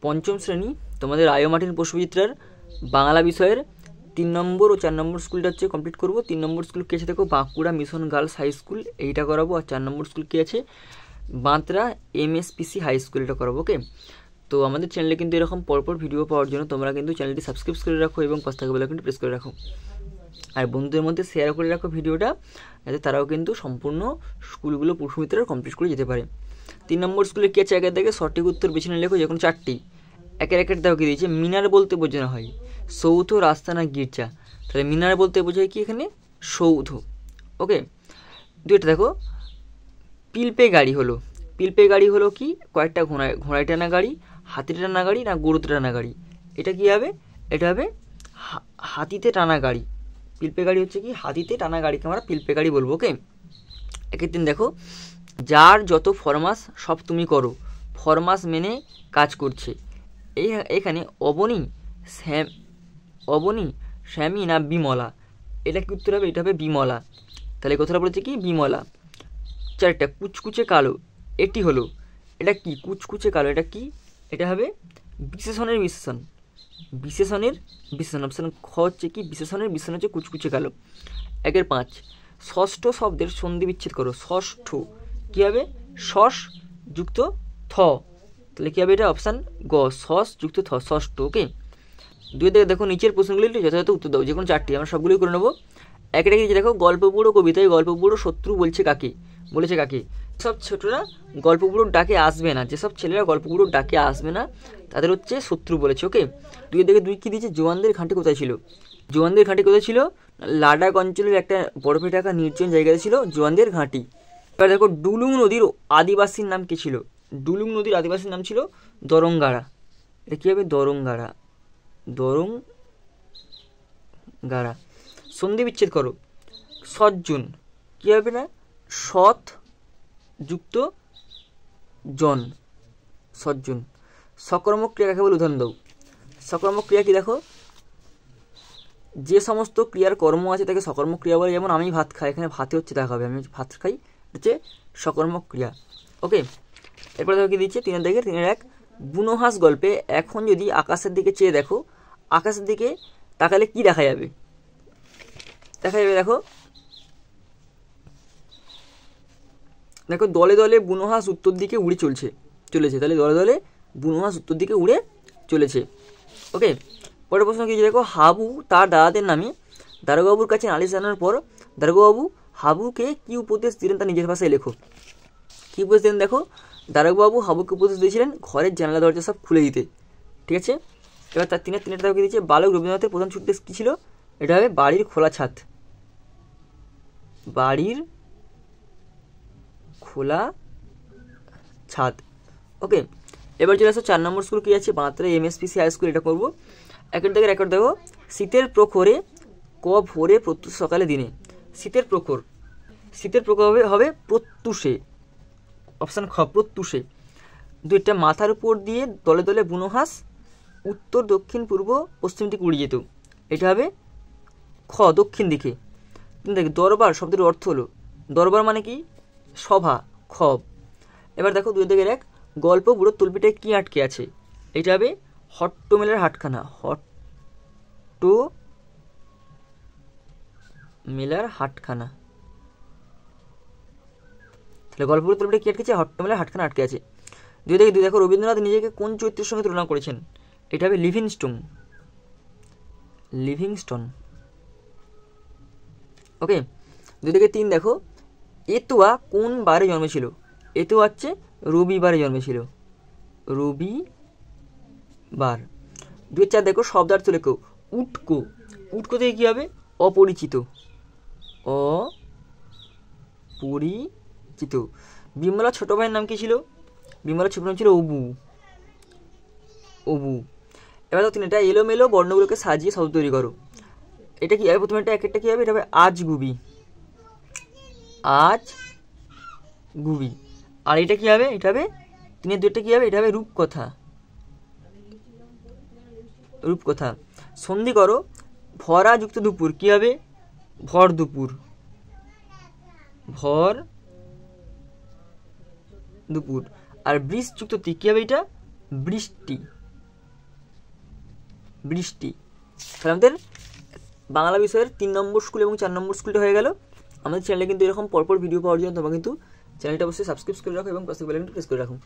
পঞ্চম শ্রেণী তোমাদের আয়ো মার্টিন প্রশ্নবিচিত্রার বাংলা বিষয়ের 3 নম্বর ও 4 নম্বর স্কুলটা হচ্ছে কমপ্লিট করব। 3 নম্বর স্কুল কে আছে দেখো Bankura mission girls high school, এইটা করাবো। আর 4 নম্বর স্কুল কে আছে বাঁতরা এমএসপিসি হাই স্কুল, এটা করাবো। ওকে, তো আমাদের চ্যানেলে কিন্তু এরকম পরপর ভিডিও পাওয়ার জন্য তোমরা কিন্তু চ্যানেলটি সাবস্ক্রাইব করে রাখো এবং পাশে থাকা বেল আইকনটি প্রেস করে রাখো। আর বন্ধুদের মধ্যে শেয়ার করে রাখো ভিডিওটা, যাতে তারাও কিন্তু সম্পূর্ণ স্কুলগুলো প্রশ্নবিচিত্রা কমপ্লিট করে যেতে পারে। 3 নম্বর স্কুলে কে আছে একের দেখে সঠিক উত্তর বেছে নিয়ে লেখো, যখন 4টি একের একের দাও কি দিয়েছে। মিনার বলতে বোঝানো হয় সৌধ, রাস্তা না গির্জা, তাহলে মিনার বলতে বোঝায় কি এখানে সৌধ। ওকে, দুইটা দেখো পিলপে গাড়ি হলো, পিলপে গাড়ি হলো কি কয়েকটা ঘোড়ায় টানা গাড়ি, হাতিতে টানা গাড়ি না গরুতে টানা গাড়ি, এটা কি হবে, এটা হবে হাতিতে টানা গাড়ি। পিলপে গাড়ি হচ্ছে কি হাতিতে টানা গাড়িকে আমরা পিলপে গাড়ি বলবো। ওকে, একের দিন দেখো যার যত ফরমাস সব তুমি করো, ফরমাস মেনে কাজ করছে। এখানে অবনী শ্যামী না বিমলা, এটা কি উত্তর হবে, এটা হবে বিমলা। তাহলে কথাটা বলেছে কি বিমলা। 4টা কুচকুচে কালো, এটি হলো, এটা কি কুচকুচে কালো, এটা কি, এটা হবে বিশেষণের বিশেষণ, বিশেষণের বিশেষণ। অপশান খ হচ্ছে কি বিশেষণের বিশেষণ হচ্ছে কুচকুচে কালো। 1-5 ষষ্ঠ শব্দের সন্ধি বিচ্ছেদ করো। ষষ্ঠ কী হবে, শস যুক্ত থ, তাহলে কী হবে এটা অপশান গ, সস যুক্ত থ, ষষ্ঠ। ওকে, 2 দেখো নিচের প্রশ্নগুলি যথাযথ উত্তর দাও, যে কোনো 4টি, আমরা সবগুলোই করে নেবো। একটা কি দেখো গল্প বুড়ো কবিতায় গল্প বুড়ো শত্রু বলছে কাকে, বলেছে কাকে। সব ছোটরা গল্প বুড়োর ডাকে আসবে না, যেসব ছেলেরা গল্প বুড়োর ডাকে আসবে না তাদের হচ্ছে শত্রু বলেছে। ওকে, 2 কী দিয়েছে, জোয়ানদের ঘাঁটি কোথায় ছিল। জোয়ানদের ঘাঁটি কোথায় ছিল, লাডাখ অঞ্চলের একটা বরফে ঢাকা নির্জন জায়গায় ছিল জোয়ানদের ঘাঁটি। এবার দেখো ডুলুং নদীর আদিবাসীর নাম কী ছিল। ডুলুং নদীর আদিবাসীর নাম ছিল দরঙ্গারা, এটা কী হবে দরঙ্গারা, দরঙ্গারা। সন্ধি বিচ্ছেদ করো। সজ্জন কী হবে না, সৎ যুক্ত জন, সজ্জন। সকর্মক ক্রিয়া কাকে বলে উদাহরণ দাও। সকর্মক ক্রিয়া কি দেখো, যে সমস্ত ক্রিয়ার কর্ম আছে তাকে সকর্মক ক্রিয়া বলে। যেমন আমি ভাত খাই, এখানে ভাতে হচ্ছে দেখা হবে, আমি ভাত খাই হচ্ছে সকর্মক ক্রিয়া। ওকে, এরপরে দেখো কি দিচ্ছে 3-1 বুনোহাস গল্পে এখন যদি আকাশের দিকে চেয়ে দেখো, আকাশের দিকে তাকালে কি দেখা যাবে, দেখা যাবে দেখো দেখো দলে দলে বুনোহাস উত্তর দিকে উড়ে চলেছে, তাহলে দলে দলে বুনোহাস উত্তর দিকে উড়ে চলেছে। ওকে, পরের প্রশ্ন কি দেখো হাবু তার দাদাদের নামে দারোগাবুর কাছে নালিশ জানানোর পর দারোগাবু হাবুকে কি উপদেশ দিলেন তা নিজের ভাষায় লেখো। কী উপদেশ দিলেন দেখো, দারোগাবু হাবুকে উপদেশ দিয়েছিলেন ঘরের জানালা দরজা সব খুলে দিতে। ঠিক আছে, এবার তার 3-3 দাও কি দিচ্ছে, বালক রবীন্দ্রনাথের প্রধান উপদেশ কী ছিল, এটা হবে বাড়ির খোলা ছাদ, বাড়ির খোলা ছাদ। ওকে, এবার চলে আসো 4 নম্বর স্কুল কী আছে বাঁতরা এমএসপিসি হাই স্কুল, এটা করবো। 1 দেখো শীতের প্রখরে ক ভোরে প্রত্যুষ সকালে দিনে। শীতের প্রখর হবে প্রত্যুষে, অপশান খ প্রত্যুষে। 2টা মাথার উপর দিয়ে দলে দলে বুনোহাস উত্তর দক্ষিণ পূর্ব পশ্চিম দিকে উড়ে যেত, এটা হবে খ দক্ষিণ দিকে। দেখ দরবার শব্দের অর্থ হলো, দরবার মানে কি সভা, খ। এবার দেখো 2-1 গল্প বুড়ো তলপিটায় কি আটকে আছে, এটা হবে হট্টমেলার হাটখানা, হট্টমেলার হাটখানা। তাহলে গল্প বুড়ো তলপিটায় কি আটকেছে, হট্টমেলার হাটখানা আটকে আছে। 2 দেখো রবীন্দ্রনাথ নিজেকে কোন চরিত্রের সঙ্গে তুলনা করেছেন, এটা হবে লিভিংস্টোন। ওকে, 2-3 দেখো এতুয়া কোন বারে জন্মেছিল, এতুয়া হচ্ছে রবিবারে জন্মেছিল, রবিবার। 2-4 দেখো শব্দার্থ লেখো। উটকো, উটকো থেকে কী হবে অপরিচিত, অপরিচিত। বিমলা ছোট ভাইয়ের নাম কী ছিল, বিমলার ছোট নাম ছিল অবু। এবার তো 3টা এলোমেলো বর্ণগুলোকে সাজিয়ে শব্দ তৈরি করো। এটা কি হবে, প্রথমে এটা একটা কী হবে, এটা হবে আজগুবি, আর এটা কী হবে, এটা হবে 3-2 কী হবে, এটা হবে রূপকথা। সন্ধি করো ভরা যুক্ত দুপুর কী হবে, ভর দুপুর, আর বৃষ যুক্ত তি কী হবে, এটা বৃষ্টি, বৃষ্টি। তাহলে আমাদের বাংলা বিষয়ের 3 নম্বর স্কুল এবং 4 নম্বর স্কুলটা হয়ে গেল। আমাদের চ্যানেলে কিন্তু এরকম পরপর ভিডিও পাওয়ার জন্য তোমরা কিন্তু চ্যানেলটা অবশ্যই সাবস্ক্রাইব করে রাখো এবং পাশে বেল আইকনটা প্রেস করে রাখো।